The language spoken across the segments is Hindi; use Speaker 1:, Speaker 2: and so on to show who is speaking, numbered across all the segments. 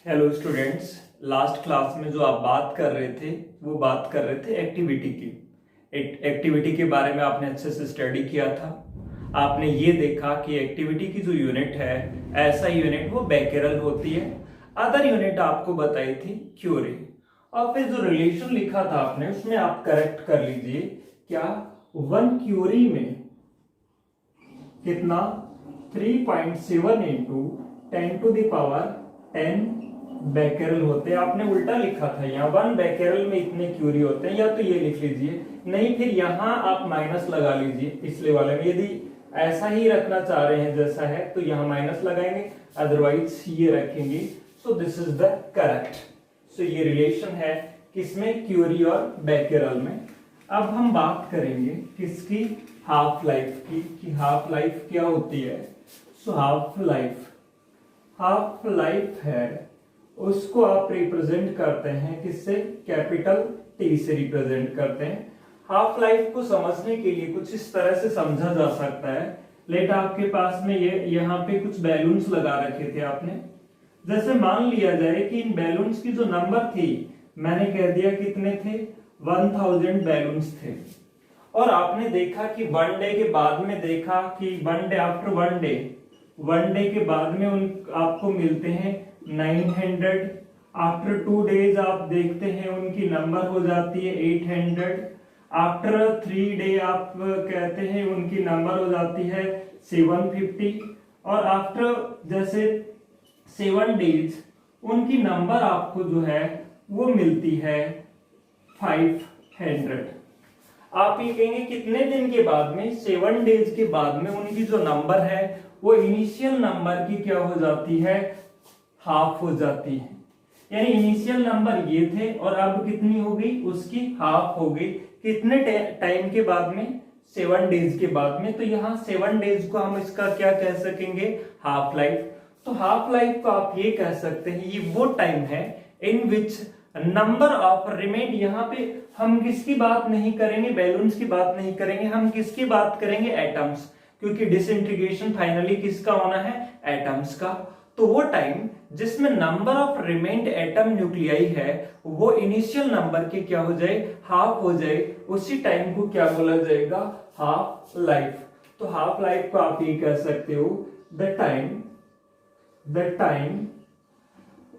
Speaker 1: Hello students. लास्ट क्लास में जो आप बात कर रहे थे वो बात कर रहे थे एक्टिविटी की। एक्टिविटी के बारे में आपने अच्छे से स्टडी किया था। आपने ये देखा कि एक्टिविटी की जो यूनिट है, ऐसा यूनिट वो बेकेरल होती है। अदर यूनिट आपको बताई थी क्यूरी। और फिर जो रिलेशन लिखा था आपने, उसमें आप करेक्ट कर लीजिए। क्या 1 क्यूरी में कितना 3.7 इंटू 10⁻10 बैकेरल होते हैं। आपने उल्टा लिखा था, यहाँ 1 बैकेरल में इतने क्यूरी होते हैं, या तो ये लिख लीजिए, नहीं फिर यहाँ आप माइनस लगा लीजिए पिछले वाले में। यदि ऐसा ही रखना चाह रहे हैं जैसा है तो यहाँ माइनस लगाएंगे, अदरवाइज ये रखेंगे। So this is the correct. So ये रिलेशन है किसमें, क्यूरी और बैकेरल में। अब हम बात करेंगे किसकी, हाफ लाइफ की, कि हाफ लाइफ क्या होती है। सो हाफ लाइफ है, उसको आप रिप्रेजेंट करते हैं किससे, कैपिटल टी से रिप्रेजेंट करते हैं। हाफ लाइफ को समझने के लिए कुछ इस तरह से समझा जा सकता है। लेट आपके पास में ये यहाँ पे कुछ बैलून्स लगा रखे थे आपने। जैसे मान लिया जाए कि इन बैलून्स की जो नंबर थी, मैंने कह दिया कितने थे, 1000 बैलून्स थे। और आपने देखा कि 1 डे के बाद में देखा कि 1 डे आफ्टर 1 डे के बाद में उन आपको मिलते हैं 900। आफ्टर 2 डेज आप देखते हैं उनकी नंबर हो जाती है 800। आफ्टर 3 डे आप कहते हैं उनकी नंबर हो जाती है 750। और आफ्टर जैसे 7 डेज उनकी नंबर आपको जो है वो मिलती है 500। आप ये कहेंगे कितने दिन के बाद में, 7 डेज के बाद में उनकी जो नंबर है वो इनिशियल नंबर की क्या हो जाती है, हाफ हो जाती है। यानी इनिशियल नंबर ये थे और अब कितनी हो गई, उसकी हाफ हो गई। कितने टाइम के बाद में, 7 डेज के बाद में। तो यहाँ 7 डेज को हम इसका क्या कह सकेंगे, हाफ लाइफ। तो हाफ लाइफ को आप ये कह सकते हैं, ये वो टाइम है इन विच नंबर ऑफ रिमेंड। यहाँ पे हम किसकी बात नहीं करेंगे, बैलून्स की बात नहीं करेंगे, हम किसकी बात करेंगे, एटम्स। क्योंकि डिसइंटीग्रेशन फाइनली किसका होना है, एटम्स का। तो वो टाइम जिसमें number of remained atom nuclei है वो इनिशियल नंबर के क्या हो जाए, हाफ हो जाए, उसी टाइम को क्या बोला जाएगा, हाफ लाइफ। तो हाफ लाइफ को आप ये कह सकते हो, the time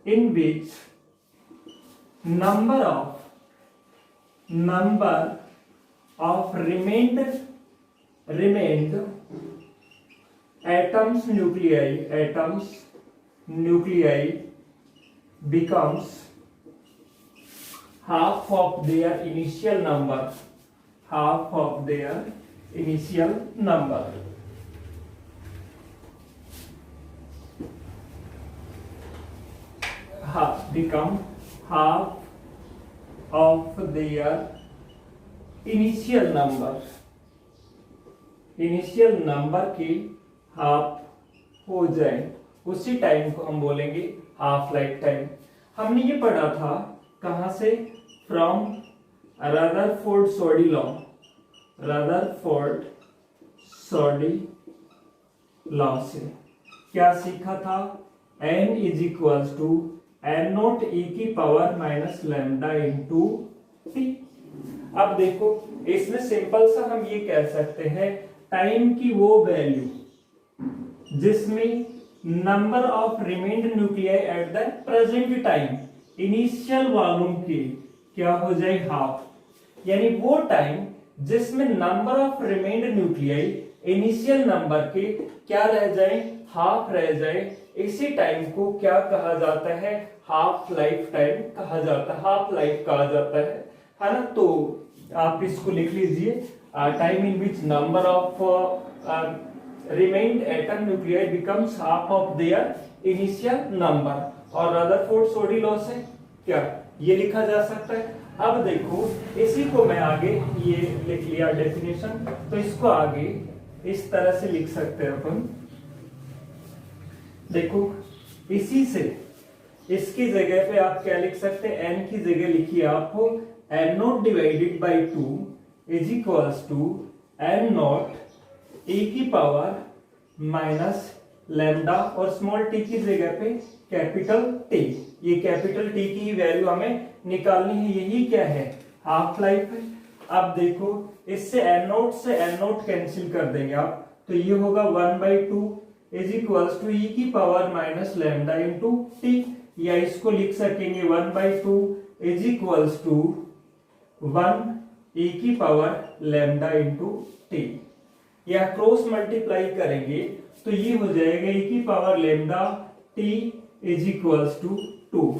Speaker 1: in which number of remained atoms nuclei becomes half of their initial number, become half of their initial number की हाफ हो जाए, उसी टाइम को हम बोलेंगे हाफ लाइफ टाइम। हमने ये पढ़ा था कहां से, फ्रॉम रदरफोर्ड लॉ से। क्या सीखा था, n is equals to n naught e की power minus lambda into T. अब देखो इसमें सिंपल सा हम ये कह सकते हैं, टाइम की वो वैल्यू जिसमें number of remained nuclei at the present time initial volume की क्या हो जाए, हाफ। यानी वो टाइम जिसमें number of remained nuclei initial number के क्या रह जाए, हाफ रह जाए, इसी टाइम को क्या कहा जाता है, हाफ लाइफ टाइम कहा जाता है, हाफ लाइफ कहा जाता है ना। तो आप इसको लिख लीजिए, time in which number of remained atom nuclei becomes half of their initial number. और रदरफोर्ड लॉ से क्या ये लिखा जा सकता है। अब देखो इसी को मैं आगे ये लिख लिया डेफिनेशन, तो इसको आगे इस तरह से लिख सकते हैं अपन। देखो इसी से इसकी जगह पे आप क्या लिख सकते हैं, n की जगह लिखिए आपको n naught divided by 2 is equals to n naught e की पावर माइनस लैम्डा और स्मॉल t की जगह पे कैपिटल T। ये कैपिटल टी की वैल्यू हमें निकालनी है, यही क्या है, हाफ लाइफ है। अब देखो इससे एन नोट से एन नोट कैंसिल कर देंगे आप, तो ये होगा 1/2 इज इक्वल्स टू ई की power minus lambda into T, या इसको लिख सकेंगे 1/2 इज इक्वल्स टू 1 ई की पावर लैम्डा इंटू टी, या क्रॉस मल्टीप्लाई करेंगे तो ये हो जाएगा ई की power lambda T is equals to 2,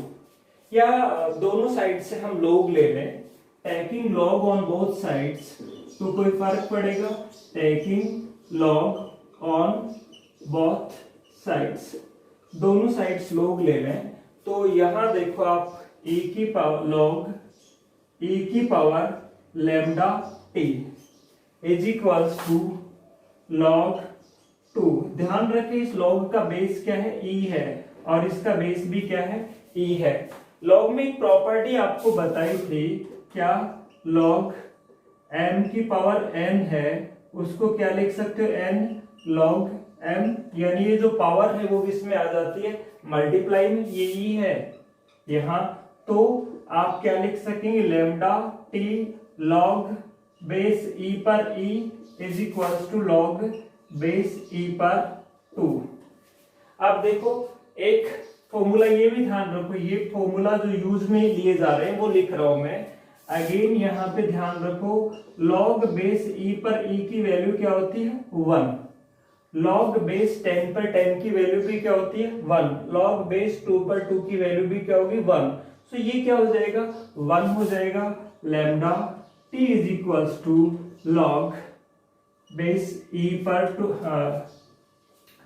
Speaker 1: या दोनों साइड से हम लॉग ले लें, taking log on both sides, तो कोई फर्क पड़ेगा, taking log on both sides, दोनों साइड्स लॉग ले लें, तो यहां देखो आप e की पावर लॉग e की power lambda T is equals to log 2। ध्यान रखें इस लॉग का बेस क्या है, e है, और इसका बेस भी क्या है, e है। लॉग में एक प्रॉपर्टी आपको बताई थी, क्या, लॉग m की पावर n है, उसको क्या लिख सकते हो, n log m, यानी ये जो पावर है वो किसमें आ जाती है, मल्टीप्लाई में, ये ई है यहाँ, तो आप क्या लिख सकेंगे, lambda t log base e पर e is equals to log base e पर 2। अब देखो एक फॉर्मूला ये भी ध्यान रखो, ये फॉर्मूला जो यूज में लिए जा रहे हैं वो लिख रहा हूं मैं अगेन, यहाँ पे ध्यान रखो, log बेस e पर e की वैल्यू क्या होती है, 1, log बेस 10 पर 10 की वैल्यू भी क्या होती है, 1, log बेस 2 पर 2 की वैल्यू भी क्या होगी, 1, सो ये क्या हो जाएगा, 1 हो जाएगा, lambda t is equals to log base e पर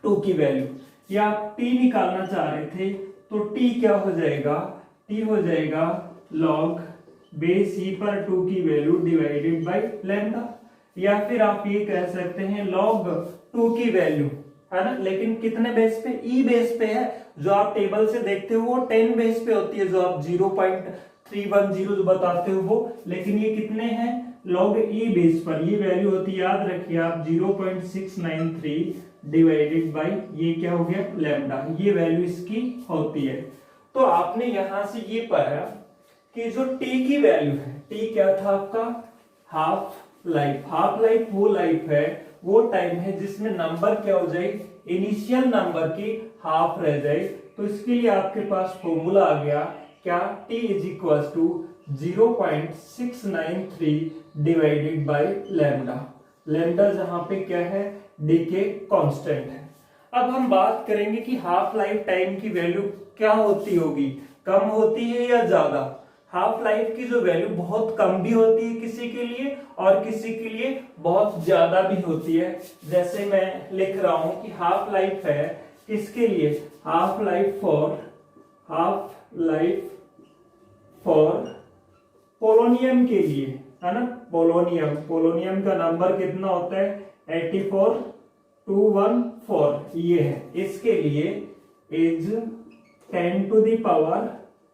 Speaker 1: 2 की वैल्यू, या आप t निकालना चाह रहे थे तो t क्या हो जाएगा, t हो जाएगा log बेस e पर 2 की वैल्यू डिवाइडेड बाय लैम्डा, या फिर आप ये कह सकते हैं log 2 की वैल्यू, है ना, लेकिन कितने बेस पे, e बेस पे है, जो आप टेबल से देखते हो वो 10 बेस पे होती है, जो आप 0.310 जो बताते हो वो, लेकिन ये कितने हैं, log e बेस पर, ये वैल्यू होती है, याद रखिए आप 0.693 डिवाइडेड बाय ये क्या हो गया, लैम्डा, ये वैल्यू इसकी होती है। तो आपने यहां से ये पढ़ा कि जो t की वैल्यू है, t क्या था आपका, हाफ लाइफ, हाफ लाइफ वो लाइफ है, वो टाइम है जिसमें नंबर क्या हो जाए, इनिशियल नंबर की हाफ रह जाए, तो इसके लिए आपके पास फॉर्मूला आ गया, क्या, t is equal to 0.693 divided by lambda, lambda जहां पे क्या है, डीके कांस्टेंट है। अब हम बात करेंगे कि हाफ लाइफ टाइम की वैल्यू क्या होती होगी, कम होती है या ज्यादा। हाफ लाइफ की जो वैल्यू बहुत कम भी होती है किसी के लिए, और किसी के लिए बहुत ज्यादा भी होती है। जैसे मैं लिख रहा हूं कि हाफ लाइफ है किसके लिए, हाफ लाइफ फॉर पोलोनियम के लिए, है ना, पोलोनियम का नंबर कितना होता है, 84214, ये है, इसके लिए is 10 to the power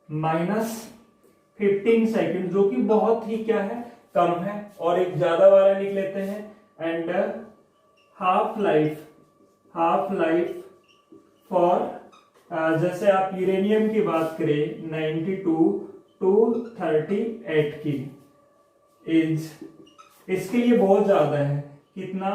Speaker 1: -15 second, जो कि बहुत ही क्या है, कम है, और एक ज्यादा वाला लिख लेते हैं, एंड हाफ लाइफ फॉर, जैसे आप यूरेनियम की बात करें 92 टू 38 की, इज, इसके लिए बहुत ज्यादा है, कितना,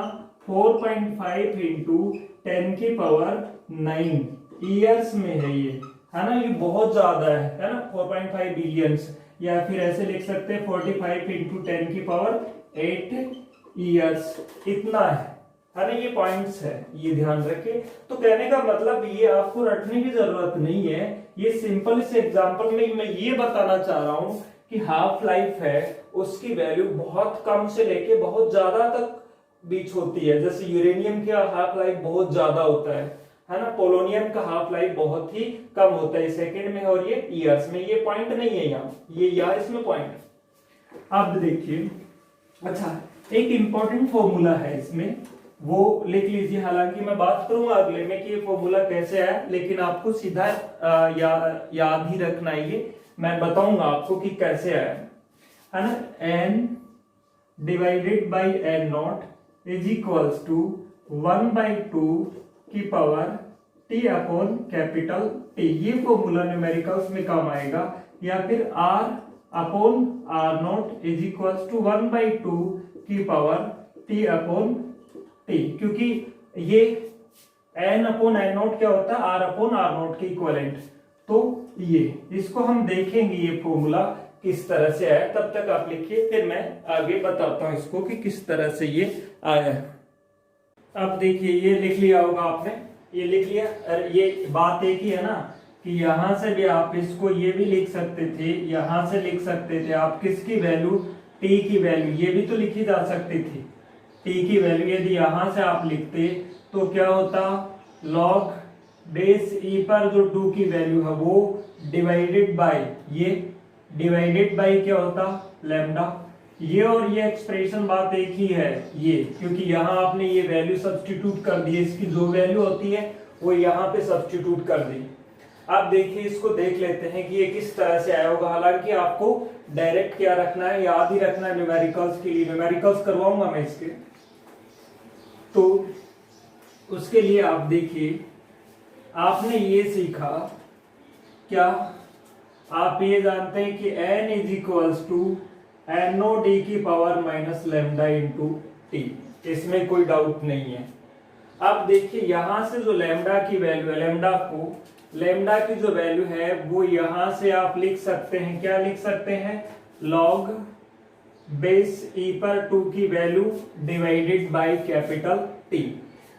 Speaker 1: 4.5 इंटू 10 की पावर 9 ईयर्स में है ये, है ना, ये बहुत ज्यादा है ना, 4.5 बिलियंस, या फिर ऐसे लिख सकते हैं 45 इंटू 10 की पावर 8 ईयर्स, इतना है ना, ये पॉइंट्स है, ये ध्यान रखें। तो कहने का मतलब ये आपको रटने की जरूरत नहीं है, ये सिंपल से एग्जांपल में मैं ये बताना चाह रहा हूं कि हाफ लाइफ है उसकी वैल्यू बहुत कम से लेके बहुत ज्यादा तक बीच होती है। जैसे यूरेनियम का हाफ लाइफ बहुत ज्यादा होता है ना, पोलोनियम का हाफ लाइफ बहुत ही कम होता है, सेकंड में, और ये ईयर्स में, ये पॉइंट नहीं है यहाँ, ये यहाँ इसमें पॉइंट। अब देखिए, अच्छा एक इंपॉर्टेंट फॉर्मूला है इसमें, वो लिख लीजिए, हालांकि मैं बात करूंगा अगले में कि ये फॉर्मूला कैसे आया, लेकिन आपको सीधा याद ही रखना है, ये मैं बताऊंगा आपको कि कैसे आया, है ना, n divided by n naught is equals to 1/2 की power t T upon capital T. ये फॉर्मूला न्यूमेरिकल्स में काम आएगा। या फिर R upon R naught is equal to 1/2 की पावर टी अपॉन टी, क्योंकि ये एन अपॉन एन नॉट क्या होता है, आर अपॉन आर नॉट के इक्वलेंट। तो ये इसको हम देखेंगे ये फॉर्मूला किस तरह से आया। तब तक आप लिखिए, फिर मैं आगे बताता हूं इसको कि किस तरह से ये आया है। अब देखिए ये लिख लिया होगा आपने, ये लिख लिया। ये बात एक ही है ना कि यहां से भी आप इसको ये भी लिख सकते थे, यहां से लिख सकते थे आप किसकी वैल्यू, टी की वैल्यू, ये भी तो लिखी जा सकती थी। टी की वैल्यू यदि यहां से आप लिखते तो क्या होता, लॉग बेस ई पर जो 2 की वैल्यू है वो डिवाइडेड बाय ये, डिवाइडेड बाय क्या होता, लैम्डा। ये और ये एक्सप्रेशन बात एक ही है ये, क्योंकि यहाँ आपने ये वैल्यू सब्स्टिट्यूट कर दी, इसकी जो वैल्यू होती है वो यहाँ पे सब्स्टिट्यूट कर दी। अब देखिए इसको देख लेते हैं कि ये किस तरह से आया होगा। हालांकि आपको डायरेक्ट क्या रखना है, याद ही रखना है न्यूमेरिकल्स के लिए। न्यूमेरिकल्स करवाऊंगा मैं इसके, तो उसके लिए आप देखिए आपने ये सीखा क्या, आप ये जानते हैं कि n is equals to N naught ई की power minus lambda into t, इसमें कोई डाउट नहीं है। अब देखिए यहां से जो लैम्डा की वैल्यू है, लैम्डा की जो वैल्यू है वो यहां से आप लिख सकते हैं, क्या लिख सकते हैं, लॉग बेस ई पर 2 की value divided by capital T.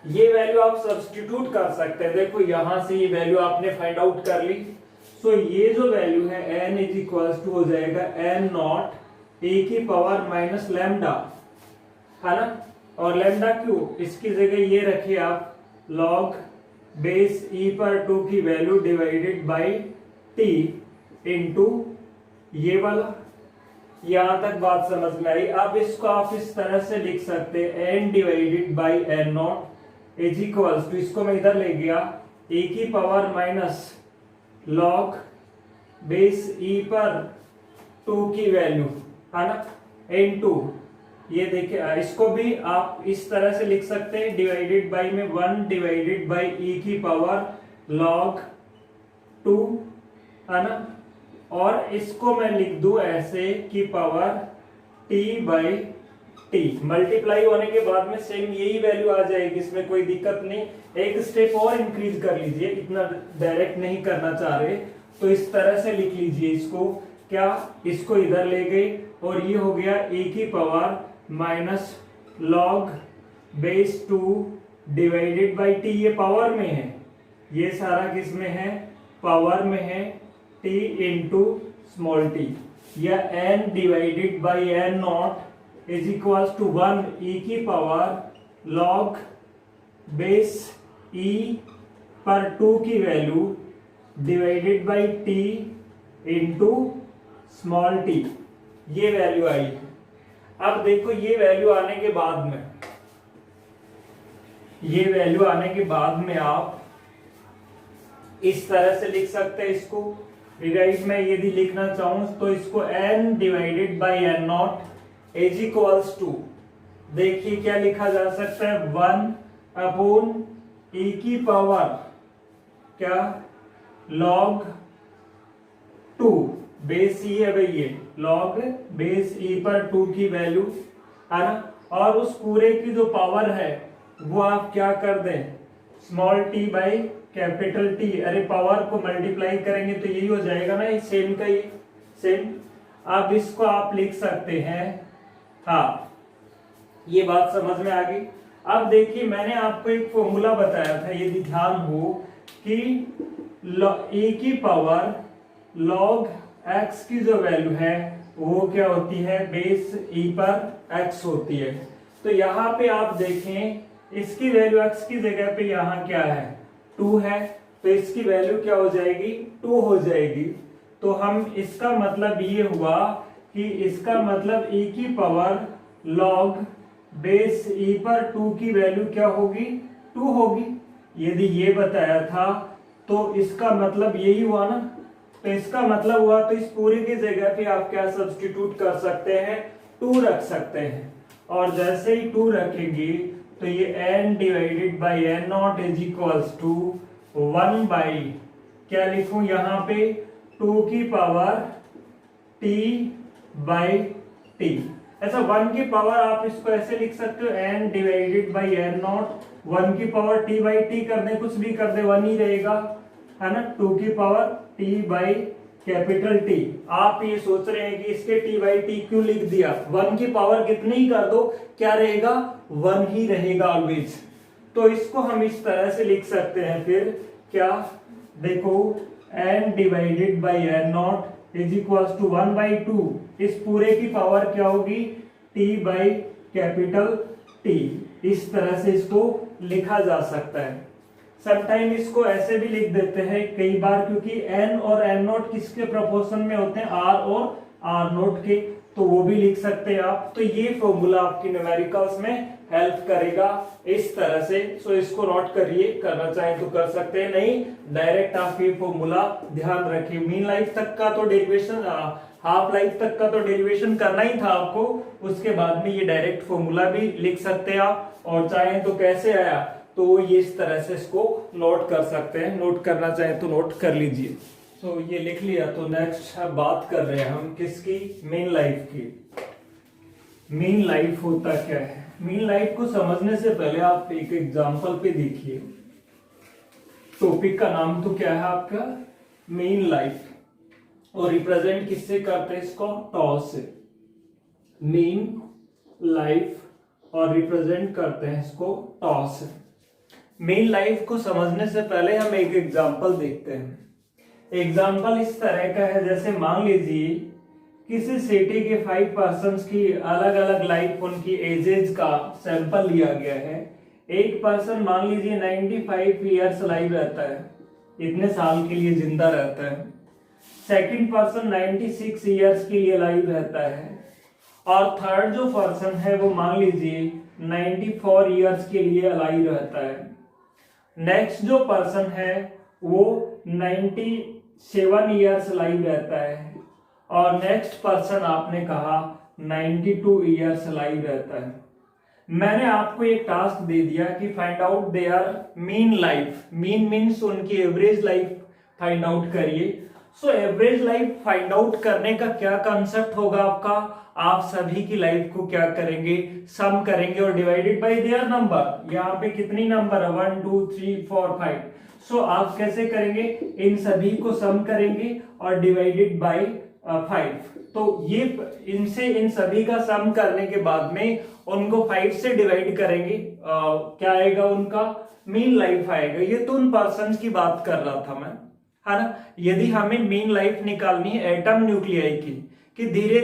Speaker 1: ये वैल्यू आप सब्स्टिट्यूट कर सकते हैं। देखो यहां से ये वैल्यू आपने फाइंड आउट कर ली, सो ये जो वैल्यू है n इज इक्वल्स टू हो जाएगा n नॉट ए की पावर माइनस लैम्डा, है ना। और लैम्डा क्यों, इसकी जगह ये रखिए आप लॉग बेस ई पर 2 की value divided bye T into ये वाला। यहां तक बात समझ में आई। अब इसको आप इस तरह से लिख सकते हैं n divided by n naught is equals to, इसको मैं इधर ले गया, e की power minus log base e पर 2 की वैल्यू, है ना, इनटू ये देखिए इसको भी आप इस तरह से लिख सकते हैं, डिवाइडेड बाय में 1 डिवाइडेड बाय e की पावर लॉग 2, है ना। और इसको मैं लिख दूं ऐसे कि power t by T, multiply होने के बाद में सेम यही वैल्यू आ जाएगी, इसमें कोई दिक्कत नहीं। एक स्टेप और इंक्रीज कर लीजिए, इतना डायरेक्ट नहीं करना चाह रहे तो इस तरह से लिख लीजिए इसको, क्या, इसको इधर ले गए और ये हो गया e की power minus log base 2 divided by T. ये पावर में है, ये सारा किस में है, पावर में है, t इंटू स्मॉल टी, या n divided by n naught is equal to 1 e की पावर लॉग बेस e पर 2 की value divided by t into small t। ये वैल्यू आई। अब देखो ये वैल्यू आने के बाद में, ये वैल्यू आने के बाद में आप इस तरह से लिख सकते हैं इसको। रिवाइज में यदि लिखना चाहूं तो इसको n divided by n naught is equals to, देखिए क्या लिखा जा सकता है, 1 अपॉन e की पावर क्या, लॉग 2 बेस e है भाई, ये लॉग बेस e पर 2 की वैल्यू, है ना। और उस पूरे की जो पावर है वो आप क्या कर दें, small t by capital T। अरे पावर को मल्टीप्लाई करेंगे तो यही हो जाएगा ना, ये सेम का ये सेम। अब इसको आप लिख सकते हैं, हाँ ये बात समझ में आ गई। अब देखिए मैंने आपको एक फॉर्मूला बताया था, यदि ध्यान हो, कि e की पावर लॉग x की जो वैल्यू है वो क्या होती है, बेस e पर x होती है। तो यहाँ पे आप देखें इसकी वैल्यू x की जगह पे यहाँ क्या है, 2 है, तो इसकी वैल्यू क्या हो जाएगी, 2 हो जाएगी। तो हम इसका मतलब ये हुआ कि इसका मतलब e की पावर लॉग बेस e पर 2 की वैल्यू क्या होगी, 2 होगी। यदि ये बताया था तो इसका मतलब यही हुआ ना। तो इसका मतलब हुआ, तो इस पूरे की जगह पे आप क्या सब्स्टिट्यूट कर सकते हैं, 2 रख सकते हैं। और जैसे ही 2 रखेंगे तो ये n divided by n naught is equals to 1 by क्या लिखूं यहाँ पे 2 की पावर t बाई टी। ऐसा 1 की पावर आप इसको ऐसे लिख सकते हो n divided by n not 1 की पावर t बाई टी कर दे, कुछ भी कर दे 1 ही रहेगा, है ना। 2 की power t by capital T. आप ये सोच रहे हैं कि इसके t बाई टी क्यों लिख दिया, 1 की पावर कितनी ही कर दो क्या रहेगा 1 ही रहेगा ऑलवेज। तो इसको हम इस तरह से लिख सकते हैं फिर क्या, देखो n divided by n naught is equal to 1 by 2, इस पूरे की पावर क्या होगी t बाई कैपिटल टी। इस तरह से इसको लिखा जा सकता है। समटाइम इसको ऐसे भी लिख देते हैं कई बार, क्योंकि n और n नॉट किसके प्रोपोर्शन में होते हैं r और r नॉट के, तो वो भी लिख सकते हैं आप। तो ये फॉर्मूला आपकी न्यूमेरिकल्स में हेल्प करेगा इस तरह से। सो इसको नोट करिए, करना चाहे तो कर सकते हैं, नहीं डायरेक्ट आप ये फॉर्मूला ध्यान रखिए। मीन लाइफ तक का तो डेरिवेशन, हाफ लाइफ तक का तो डेरिवेशन करना ही था आपको, उसके बाद में ये डायरेक्ट फॉर्मूला भी लिख सकते हैं आप, और चाहे तो कैसे आया तो ये इस तरह से इसको नोट कर सकते हैं। नोट करना चाहे तो नोट कर लीजिए। तो ये लिख लिया। तो नेक्स्ट बात कर रहे हैं हम किसकी, मीन लाइफ की। मीन लाइफ होता क्या है, मीन लाइफ को समझने से पहले आप एक एग्जांपल पे देखिए। टॉपिक का नाम तो क्या है आपका मीन लाइफ, और रिप्रेजेंट किससे करते हैं इसको, टॉ से। मीन लाइफ और रिप्रेजेंट करते हैं इसको टॉ से। मीन लाइफ को समझने से पहले हम एक एग्जांपल देखते हैं। एग्जाम्पल इस तरह का है, जैसे मान लीजिए किसी सिटी के 5 पर्सन्स की अलग अलग लाइफ, उनकी एजेस का सैंपल लिया गया है। एक पर्सन मान लीजिए 95 ईयर्स लाइव रहता है, इतने साल के लिए जिंदा रहता है। सेकंड पर्सन 96 ईयर्स के लिए लाइव रहता है, और थर्ड जो पर्सन है वो मान लीजिए 94 ईयर्स के लिए अलाइव रहता है। नेक्स्ट जो पर्सन है वो 97 ईयर्स लाइव रहता है, और नेक्स्ट पर्सन आपने कहा 92 ईयर्स लाइव रहता है। मैंने आपको एक टास्क दे दिया कि find out there mean life. Mean means उनकी एवरेज लाइफ फाइंड आउट करिए। So average life find out करने का क्या कंसेप्ट होगा आपका, आप सभी की लाइफ को क्या करेंगे, सम करेंगे और डिवाइडेड बाय देयर नंबर। यहाँ पे कितनी नंबर है 1 2 3 4 5। सो आप कैसे करेंगे, इन सभी को सम करेंगे और डिवाइडेड बाय 5। तो ये इनसे इन सभी का सम करने के बाद में उनको 5 से डिवाइड करेंगे, क्या आएगा उनका मीन लाइफ आएगा। ये तो उन पर्सन की बात कर रहा था मैं, है ना। यदि हमें मीन लाइफ निकालनी है एटम न्यूक्लियाई की, कि धीरे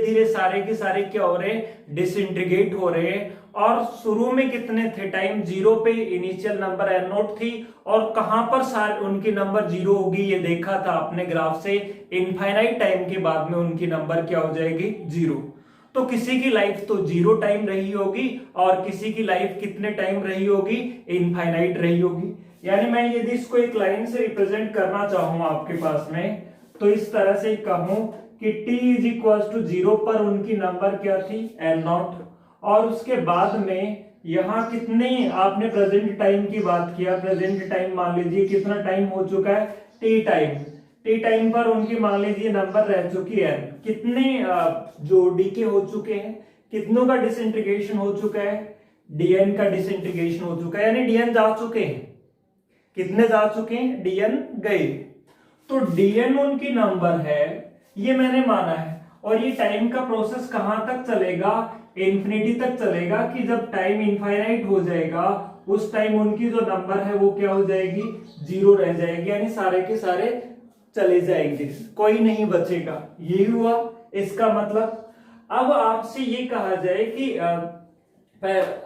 Speaker 1: धीरे सारे के सारे क्या हो रहे हैं, डिसइंटीग्रेट हो रहे हैं। और शुरू में कितने थे, टाइम 0 पे इनिशियल नंबर n नोट थी, और कहां पर सारे उनकी नंबर 0 होगी ये देखा था आपने ग्राफ से। इनफाइनाइट टाइम के बाद में उनकी नंबर क्या हो जाएगी 0। तो किसी की लाइफ तो 0 टाइम रही होगी, और किसी की लाइफ कितने टाइम रही होगी, इनफाइनाइट रही होगी। यानी मैं यदि इसको एक लाइन से रिप्रेजेंट करना चाहूं आपके पास में, तो इस तरह से कहूं कि t इज इक्वल टू 0 पर उनकी नंबर क्या थी n नॉट, और उसके बाद में यहाँ कितने आपने प्रेजेंट टाइम की बात किया। प्रेजेंट टाइम मान लीजिए कितना टाइम हो चुका है, टी टाइम। टी टाइम पर उनकी मान लीजिए नंबर रह चुकी है, कितने जो डीके हो चुके हैं, कितनों का डिसइंटीग्रेशन हो चुका है, डीएन का डिसइंटीग्रेशन हो चुका है, यानी डीएन जा चुके हैं। कितने जा चुके हैं, डीएन गए। तो डीएन उनकी नंबर है, ये मैंने माना है। और ये टाइम का प्रोसेस कहां तक चलेगा, इंफिनिटी तक चलेगा, कि जब टाइम इनफाइनाइट हो जाएगा उस टाइम उनकी जो नंबर है वो क्या हो जाएगी, 0 रह जाएगी, यानी सारे के सारे चले जाएंगे, कोई नहीं बचेगा। यही हुआ इसका मतलब। अब आपसे ये कहा जाए कि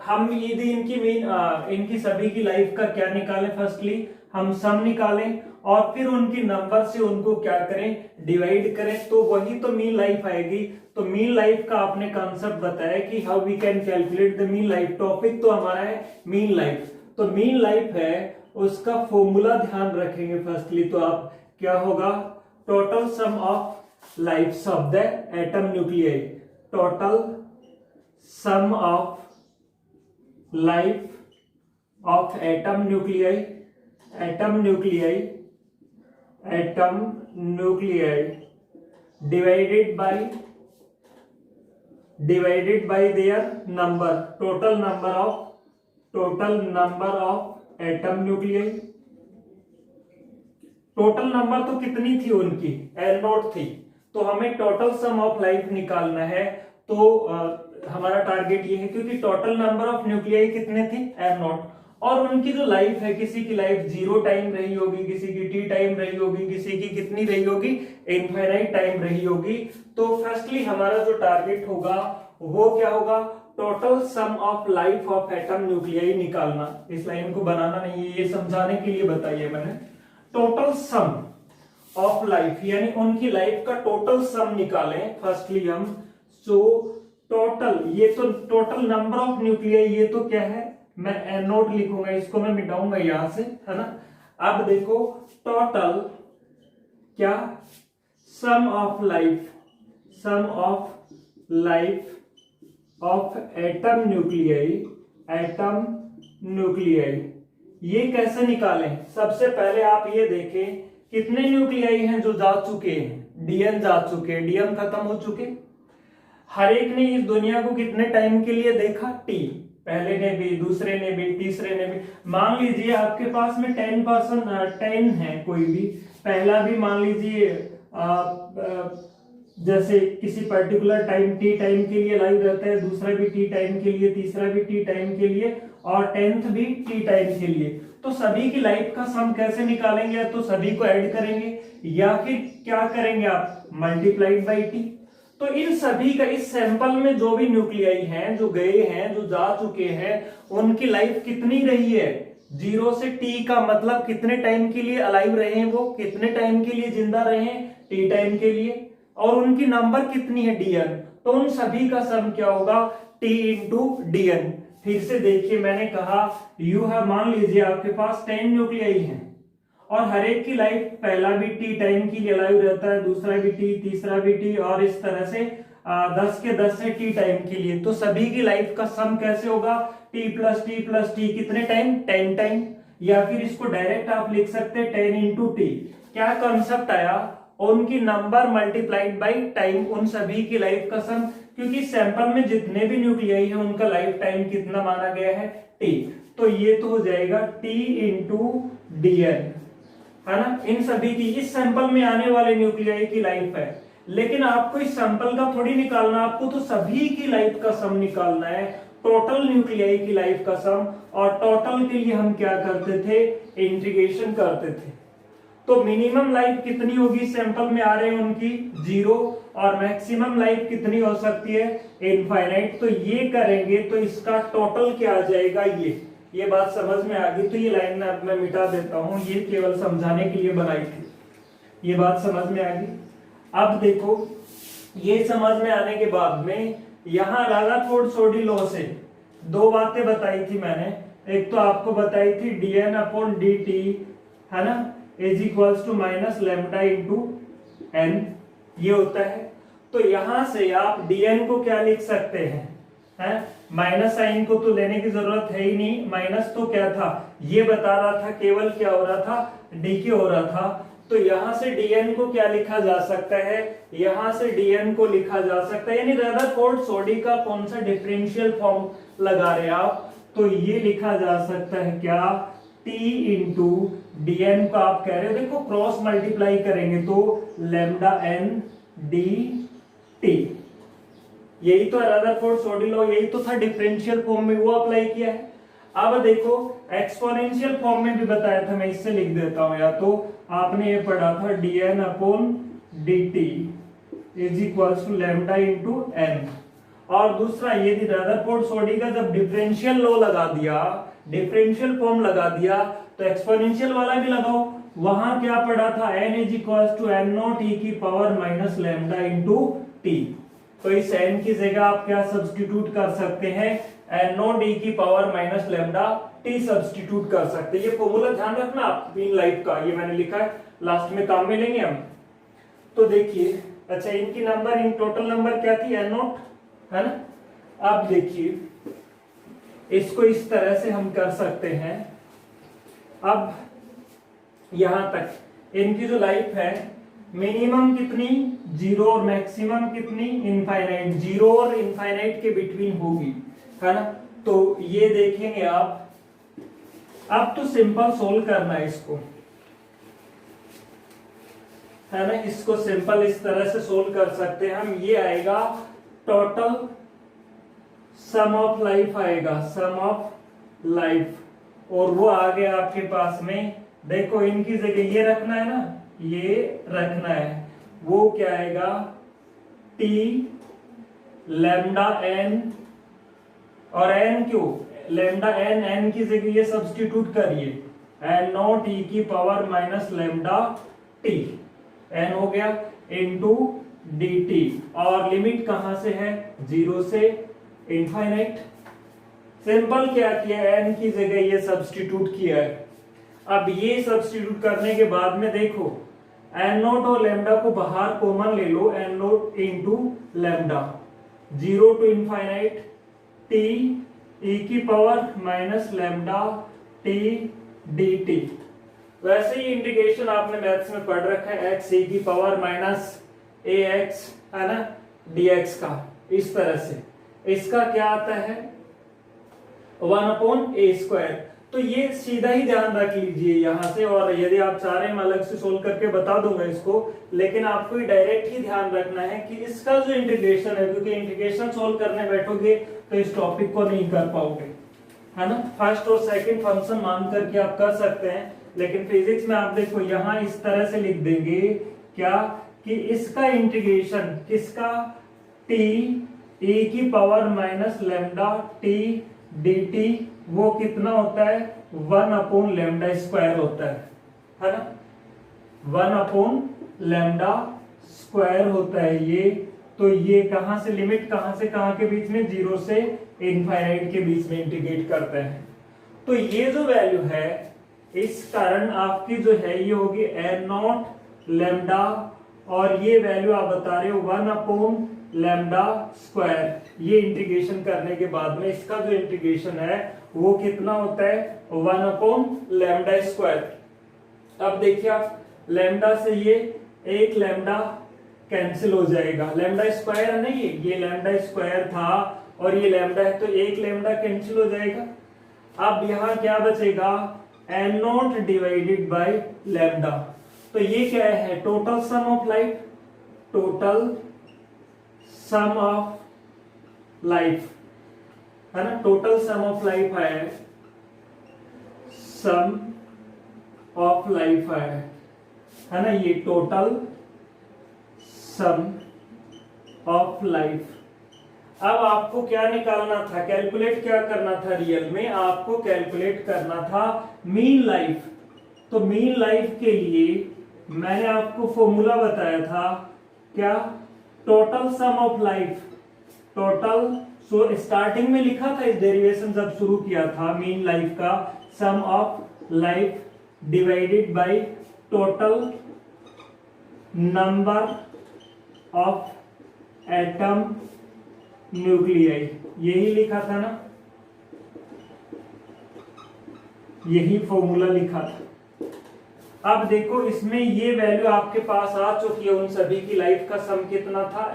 Speaker 1: हम यदि इनकी सभी की लाइफ का क्या निकालें, फर्स्टली हम सम निकालें, और फिर उनकी नंबर से उनको क्या करें, डिवाइड करें, तो वही तो मीन लाइफ आएगी। तो मीन लाइफ का आपने कॉन्सेप्ट बताया कि how we can calculate the mean life. Topic तो हमारा है मीन लाइफ। तो मीन लाइफ है, उसका फॉर्मूला ध्यान रखेंगे फर्स्टली। तो आप क्या होगा, total sum of life of the atom nuclei. Total sum of life of atom nuclei atom nuclei divided by their number, total number of atom nuclei. Total number तो कितनी थी उनकी, एन नॉट थी, तो हमें टोटल सम ऑफ लाइफ निकालना है। तो हमारा टारगेट ये है, क्योंकि टोटल नंबर ऑफ न्यूक्लियाई कितने थे, एन नॉट, और उनकी जो लाइफ है, किसी की लाइफ 0 टाइम रही होगी, किसी की टी टाइम रही होगी, किसी की कितनी रही होगी, इनफाइनाइट टाइम रही होगी। तो फर्स्टली हमारा जो टारगेट होगा वो क्या होगा, total sum of life of atom nuclei निकालना। इस लाइन को बनाना नहीं है, ये समझाने के लिए बताइए मैंने। टोटल सम ऑफ लाइफ यानी उनकी लाइफ का टोटल सम निकालें फर्स्टली हम। सो टोटल, ये तो टोटल नंबर ऑफ न्यूक्लियाई, ये तो क्या है, मैं एन नोट लिखूंगा, इसको मैं मिटाऊंगा यहां से, है ना। अब देखो टोटल क्या, sum of life of atom nuclei, ये कैसे निकालें। सबसे पहले आप ये देखें कितने न्यूक्लियाई हैं जो जा चुके हैं, डीएन जा चुके हैं, डीएन खत्म हो चुके। हर एक ने इस दुनिया को कितने टाइम के लिए देखा, टी, पहले ने भी, दूसरे ने भी, तीसरे ने भी। मान लीजिए आपके पास में 10 है, कोई भी पहला भी मान लीजिए जैसे किसी पर्टिकुलर टाइम टी टाइम के लिए लाइव रहता है, दूसरा भी टी टाइम के लिए, तीसरा भी टी टाइम के लिए, और 10th भी टी टाइम के लिए। तो सभी की लाइफ का सम कैसे निकालेंगे, या तो सभी को ऐड करेंगे, या फिर क्या करेंगे आप, मल्टीप्लाइड बाई टी। तो इन सभी का, इस सैंपल में जो भी न्यूक्लियाई हैं, जो गए हैं, जो जा चुके हैं, उनकी लाइफ कितनी रही है, 0 से टी का मतलब कितने टाइम के लिए अलाइव रहे हैं, वो कितने टाइम के लिए जिंदा रहे हैं, टी टाइम के लिए, और उनकी नंबर कितनी है, डीएन। तो उन सभी का सम क्या होगा, टी इंटू डीएन। फिर से देखिए, मैंने कहा यू है, मान लीजिए आपके पास 10 न्यूक्लियाई हैं, और हर एक की लाइफ, पहला भी टी टाइम के लिए अलाइव रहता है, दूसरा भी टी, तीसरा भी टी, और इस तरह से 10 के 10 है टी टाइम के लिए। तो सभी की लाइफ का सम कैसे होगा, T plus T plus T, कितने टाइम, 10 टाइम। या फिर इसको डायरेक्ट आप लिख सकते हैं 10 इंटू टी। क्या कॉन्सेप्ट आया, उनकी नंबर मल्टीप्लाइड बाई टाइम, उन सभी की लाइफ का सम, क्योंकि सैंपल में जितने भी न्यूक्लियाई है उनका लाइफ टाइम कितना माना गया है, टी। तो ये तो हो जाएगा टी इंटू डीएन, है ना। इन सभी की, इस सैंपल में आने वाले न्यूक्लियाई की लाइफ है, लेकिन आपको इस सैंपल का थोड़ी निकालना, आपको तो सभी की लाइफ का सम निकालना है, टोटल न्यूक्लियाई की लाइफ का सम। और टोटल के लिए हम क्या करते थे, इंटीग्रेशन करते थे। तो मिनिमम लाइफ कितनी होगी, सैंपल में आ रहे हैं उनकी 0, और मैक्सिमम लाइफ कितनी हो सकती है, इनफाइनाइट। तो ये करेंगे तो इसका टोटल क्या आ जाएगा, ये बात समझ में आ गई। तो ये लाइन अब मैं मिटा देता हूं, ये केवल समझाने के लिए बनाई थी, ये बात समझ में आ गई। अब देखो, ये समझ में आने के बाद में यहां रदरफोर्ड सोडी लॉ से 2 बातें बताई थी मैंने। एक तो आपको बताई थी dn अपॉन dt, है ना, is equals to minus lambda into n, ये होता है। तो यहां से आप dn को क्या लिख सकते हैं, माइनस साइन को तो लेने की जरूरत है ही नहीं, माइनस तो क्या था, ये बता रहा था, केवल क्या हो रहा था, डीके हो रहा था। तो यहां से dn को क्या लिखा जा सकता है, यहां से dn को लिखा जा सकता है, यानी रदरफोर्ड सोडी का कौन सा डिफरेंशियल फॉर्म लगा रहे आप, तो ये लिखा जा सकता है क्या, t इंटू डीएन को आप कह रहे हो, देखो क्रॉस मल्टीप्लाई करेंगे तो लैम्डा n dt, यही तो रदरफोर्ड सोडी लॉ, यही तो था डिफरेंशियल फॉर्म में, वो अप्लाई किया है। अब देखो एक्सपोनेंशियल फॉर्म में भी बताया था, मैं इससे लिख देता हूं, या तो आपने ये पढ़ा था dn upon dt is equals to lambda into n। और दूसरा, यदि रदरफोर्ड सोडी का जब डिफरेंशियल लॉ लगा दिया, डिफरेंशियल फॉर्म लगा दिया, तो एक्सपोनेंशियल वाला भी लगाओ। वहां क्या पढ़ा था, n is equals to n naught e की power minus lambda into t। तो इस n की जगह आप क्या सब्स्टिट्यूट कर सकते हैं, n नॉट e की power minus lambda t substitute कर सकते हैं। ये फॉर्मूला ध्यान रखना आप, इन लाइफ का, ये मैंने लिखा है, लास्ट में काम में लेंगे हम। तो देखिए, अच्छा इनकी नंबर, इन टोटल नंबर क्या थी, n नॉट, है ना। अब देखिए, इसको इस तरह से हम कर सकते हैं। अब यहां तक इनकी जो लाइफ है मिनिमम कितनी 0 और मैक्सिमम कितनी इनफाइनाइट, 0 और इनफाइनाइट के बिटवीन होगी, है ना। तो ये देखेंगे आप, अब तो सिंपल सोल्व करना है इसको, है ना। इसको सिंपल इस तरह से सोल्व कर सकते हैं हम। ये आएगा टोटल सम ऑफ लाइफ आएगा, सम ऑफ लाइफ, और वो आ गया आपके पास में, देखो इनकी जगह ये रखना है ना, ये रखना है, वो क्या आएगा टी लैम्डा एन, और एन क्यों, लैम्डा एन, एन की जगह ये सब्स्टिट्यूट करिए, एन नॉट ई की power minus lambda T, N हो गया इनटू डी टी, और लिमिट कहां से है 0 से इनफाइनाइट। सिंपल क्या किया, एन की जगह ये सब्स्टिट्यूट किया है। अब ये सब्स्टिट्यूट करने के बाद में देखो एन नोट और लैम्डा को बाहर कॉमन ले लो, N naught into lambda, 0 to infinite t e की power minus lambda t d t. वैसे ही इंटीग्रेशन आपने मैथ्स में पढ़ रखा है, एक्स ई की पावर माइनस ए एक्स, है ना, डी एक्स का, इस तरह से। इसका क्या आता है 1/a²। तो ये सीधा ही ध्यान रख लीजिए यहां से, और यदि आप चाह रहे हैं मैं अलग से सोल्व करके बता दूंगा इसको, लेकिन आपको डायरेक्ट ही ध्यान रखना है कि इसका जो इंटीग्रेशन है, क्योंकि इंटीग्रेशन सोल्व करने बैठोगे तो इस टॉपिक को नहीं कर पाओगे, है ना। फर्स्ट और सेकंड फंक्शन मान करके आप कर सकते हैं, लेकिन फिजिक्स में आप देखो यहां इस तरह से लिख देंगे क्या कि इसका इंटीग्रेशन किसका, टी ई की power minus lambda t d T, वो कितना होता है 1/λ² होता है ना, 1/λ² होता है ये। तो ये कहां से लिमिट, कहां से कहां के बीच में, 0 से इनफाइनाइट के बीच में इंटीग्रेट करते हैं। तो ये जो वैल्यू है, इस कारण आपकी जो है ये होगी एन नॉट लैम्डा, और ये वैल्यू आप बता रहे हो 1/λ²। ये इंटीग्रेशन करने के बाद में इसका जो इंटीग्रेशन है वो कितना होता है 1/λ²। अब देखिए आप, लैम्डा से ये एक लैम्डा कैंसिल हो जाएगा, λ² है नहीं, ये λ² था और ये लैम्डा है, तो एक लैम्डा कैंसिल हो जाएगा। अब यहां क्या बचेगा N naught divided by lambda. तो ये क्या है total sum of life, total sum of life, है ना, टोटल सम ऑफ लाइफ है, सम ऑफ लाइफ है ना, ये टोटल सम ऑफ लाइफ। अब आपको क्या निकालना था, कैलकुलेट क्या करना था, रियल में आपको कैलकुलेट करना था मीन लाइफ। तो मीन लाइफ के लिए मैंने आपको फॉर्मूला बताया था क्या, total sum of life, total, so starting में लिखा था इस डेरिवेशन जब शुरू किया था मीन लाइफ का, sum of life divided by total number of atom nuclei, यही लिखा था ना, यही फॉर्मूला लिखा था। अब देखो इसमें ये वैल्यू आपके पास आ चुकी है, उन सभी की लाइफ का सम कितना था,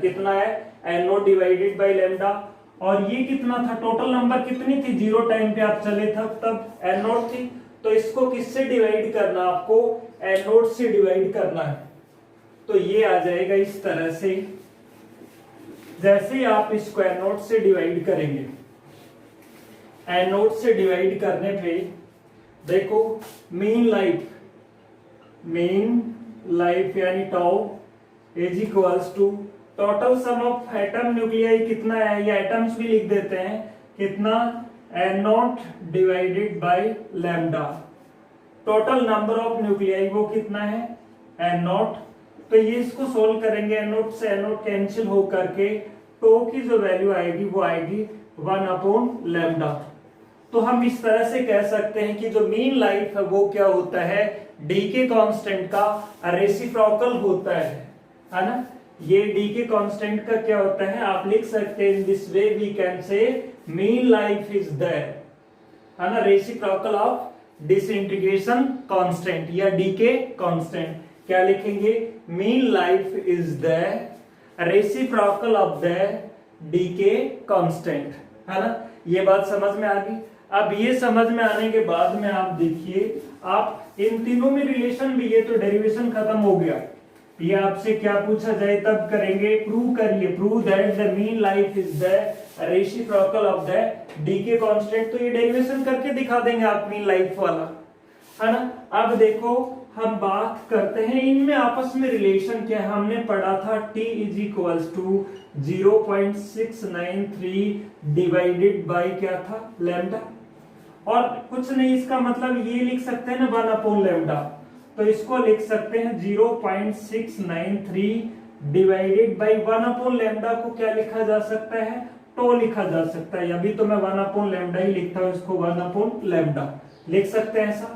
Speaker 1: कितना है N naught divided by lambda, और ये कितना था, टोटल नंबर कितनी थी, 0 टाइम पे आप चले तब एन नॉट थी। तो इसको किससे डिवाइड करना, आपको एन नॉट से डिवाइड करना है। तो ये आ जाएगा इस तरह से, जैसे आप इसको एन नॉट से डिवाइड करेंगे, एन नॉट से डिवाइड करने पे देखो मीन लाइफ यानी tau is equals to total sum of atom nuclei कितना है, ये एटम्स भी लिख देते हैं, कितना N naught divided by lambda, total number of nuclei वो कितना है एन नॉट। तो ये इसको सोल्व करेंगे, एन नॉट से एन नॉट कैंसिल हो करके टो की जो वैल्यू आएगी वो आएगी 1/λ। तो हम इस तरह से कह सकते हैं कि जो मीन लाइफ है वो क्या होता है, डी के कांस्टेंट का रेसिप्रोकल होता है ना। ये डी के कांस्टेंट का क्या होता है, आप लिख सकते हैं in this way we can say mean life is there, है ना, रेसिप्रोकल ऑफ डिसइंटीग्रेशन कांस्टेंट या डीके कांस्टेंट। क्या लिखेंगे? Mean life is the reciprocal of the decay constant, है ना। ये बात समझ में आ गई। अब ये समझ में आने के बाद में आप देखिए, आप इन तीनों में रिलेशन भी, ये तो डेरिवेशन खत्म हो गया। ये आपसे क्या पूछा जाए तब करेंगे, प्रूव करिए, prove that the mean life is the reciprocal of the decay constant. तो ये डेरिवेशन करके दिखा देंगे आप मीन लाइफ वाला, है ना। अब देखो हम बात करते हैं इनमें आपस में रिलेशन क्या है। हमने पढ़ा था t is equals to 0.693 divided by क्या था, लैम्डा। और कुछ नहीं, इसका मतलब ये लिख सकते हैं ना 1 अपॉन लैम्डा, तो इसको लिख सकते हैं 0.693 डिवाइडेड बाय 1 अपॉन लैम्डा को क्या लिखा जा सकता है, टो लिखा जा सकता है। अभी तो मैं 1 अपॉन लैम्डा ही लिखता हूं, इसको 1 अपॉन लैम्डा लिख सकते हैं ऐसा।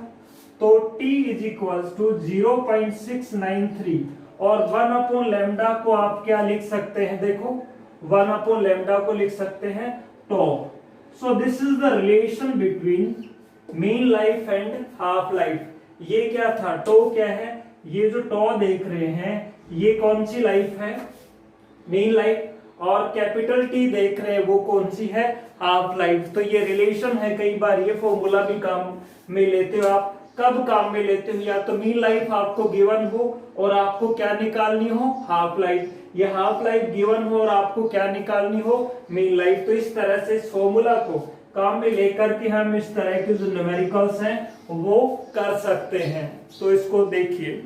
Speaker 1: तो t इज इक्वल्स टू 0.693 और 1 अपॉन लैम्डा को आप क्या लिख सकते हैं, देखो 1 अपॉन लैम्डा को लिख सकते हैं tau. So this is the relation between mean life and half life. ये क्या था, टो क्या है, ये जो टो देख रहे हैं ये कौन सी लाइफ है, मीन लाइफ, और कैपिटल टी देख रहे हैं वो कौन सी है, हाफ लाइफ। तो ये रिलेशन है। कई बार ये फॉर्मूला भी काम में लेते हो आप। कब काम में लेते हो, या तो मीन लाइफ आपको गिवन हो और आपको क्या निकालनी हो, हाफ लाइफ। ये हाफ लाइफ गिवन हो और आपको क्या निकालनी हो, मीन लाइफ। तो इस तरह से इस फॉर्मूला को काम में लेकर के हम इस तरह के जो न्यूमेरिकल्स हैं वो कर सकते हैं। तो इसको देखिए।